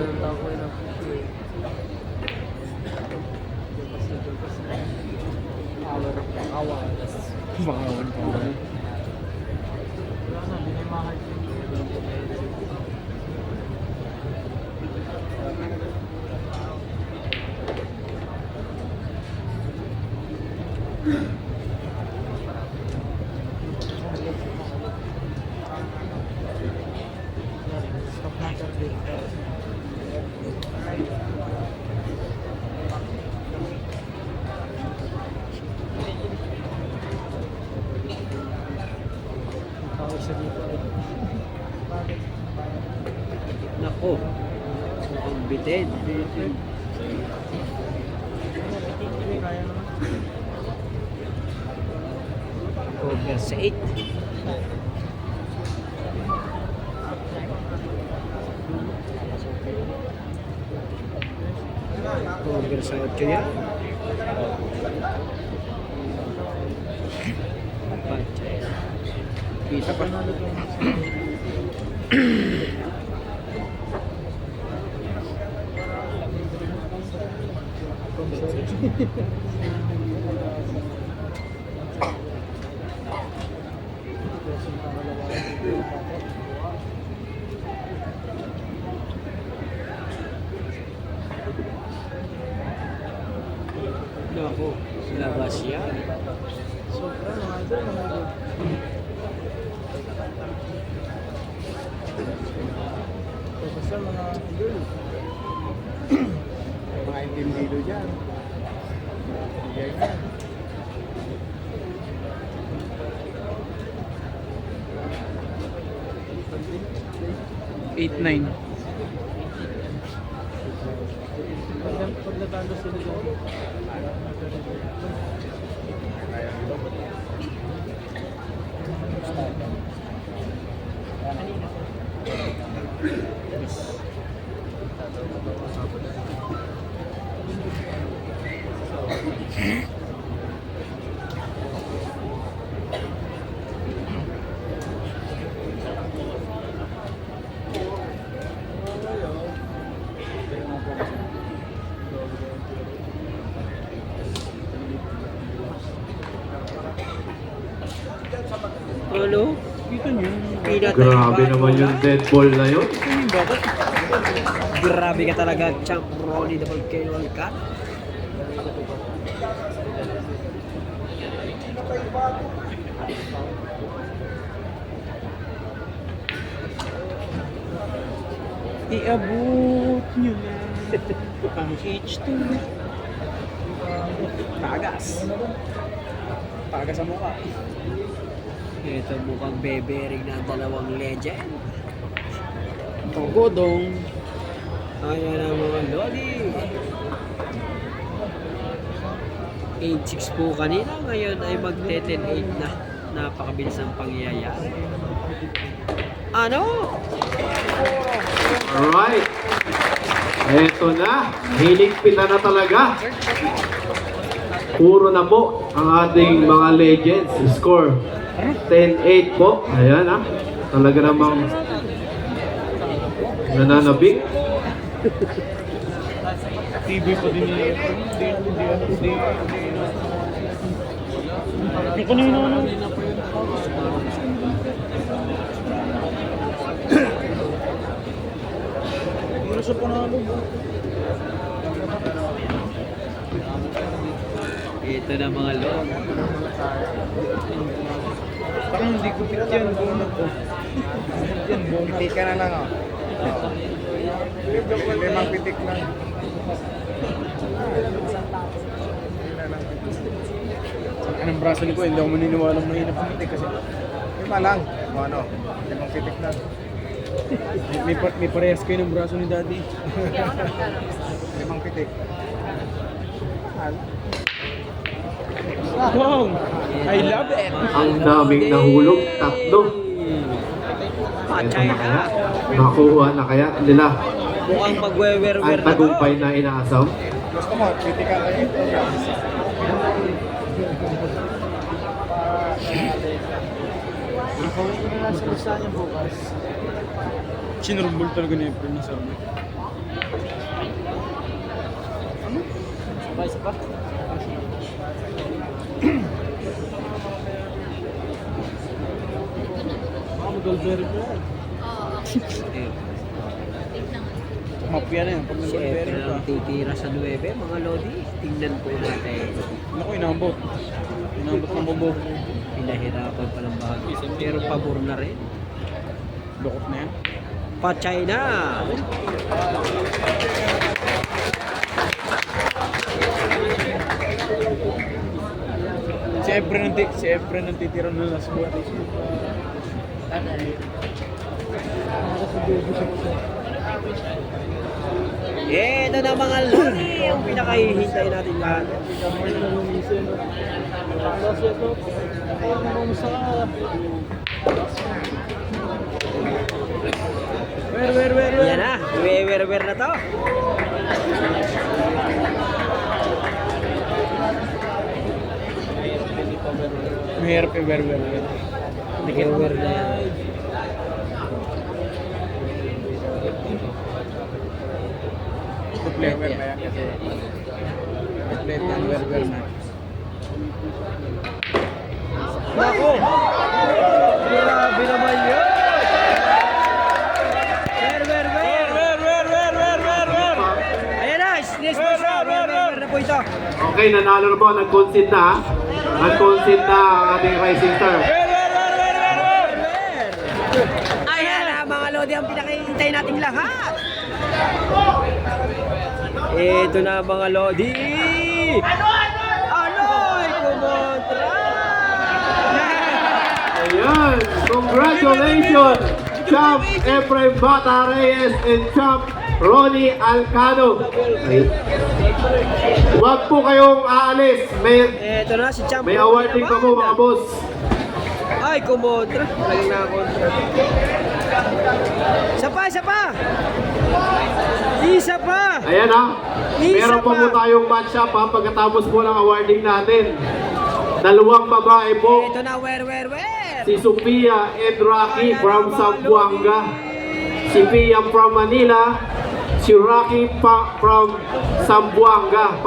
ng tao ko yun. Awan. Bangawan pa mo. Nako. Ang bitin. Over sa 8. Over sa 8 yan. Kita pa. Nako, labas yan. Sobra mga idol, mga idol. Basta mga idol. Mga intindido dyan. Bigay na. Pag natalo sila dyan. Ano? Dito nyo. Grabe naman yung dead ball na yun. Grabe ka talaga, Champ Ronnie the Volcano Cat. Iabot nyo na ang H2. Tagas. Tagas sa mukha. Ito mukhang bebering ng dalawang legend. Togodong. Ayan ang mga lodi. 8-6 po kanina. Ngayon ay magte-10-8 na. Napakabilis ang pangyayari. Ano? Alright. Eto na. Hiligpitan na talaga. Puro na po ang ating mga legends. Score 10-8 po. Ayan ah. Talaga namang nananabik. TV pa din niya. Hindi ko nino ano. Pero sa panalo. Ito na mga lodi. Parang hindi ko fit yan. Yan, pitik ka na lang oh. Limang pitik lang. Anong braso ni ko, hindi ako maniniwalang mahirap pumitik kasi lima lang. Ano, limang pitik lang. May parehas kayo ng braso ni daddy. Limang pitik. Wow! I love it! Ang daming nahulog. Tatlo. Patay Ito na kaya. na. Nakuha na kaya nila Mukhang magwewerwer ang na to. tagumpay na inaasam. Gusto mo, pitika kayo ito. Nakawin ko na lang sa listahan niya bukas. Sinurumbol talaga ni Efren na sabi. Goldberry po. Mapya na yun. Pag Si nag-Goldberry Efren pa. ang titira sa 9, mga Lodi. Tingnan po natin. Naku, inambot. Inambot ng bubog. Pinahirapan palang bahagi. Pero pabor na rin. Lukot na yan. Pachay na. Si Efren ang titira ng last ball. Ito na mga Lodi. Ang pinakahihintay natin lahat. Yan na. Wewer na to. Mahirap i-wear. Wewer na yan. Play wear na yan kasi. Play yan, wear na. Nako! Grabe naman yun! Wer! Ayan na! Yes, wer na po ito. Okay, nanalo na po. Nag-concede na. Nag-concede na ang ating Rising Star. Ayan na mga Lodi ang pinakahihintay nating lahat. Ito na mga Lodi. Anoy! Kumontra! Ayan! Congratulations! Champ Efren Bata Reyes and Champ Ronnie Alcano. Huwag po kayong aalis. Ito na si Champ. May awarding pa po mga boss. Ay, kumontra. Talagang nakakontra. Isa pa! Ayan ha. Meron pa Isa po pa. tayong match up ha. Pagkatapos po ng awarding natin. Dalawang babae po. Ito na, wer. Si Sophia and Rocky from Zamboanga. Si Pia from Manila. Si Rocky from Zamboanga.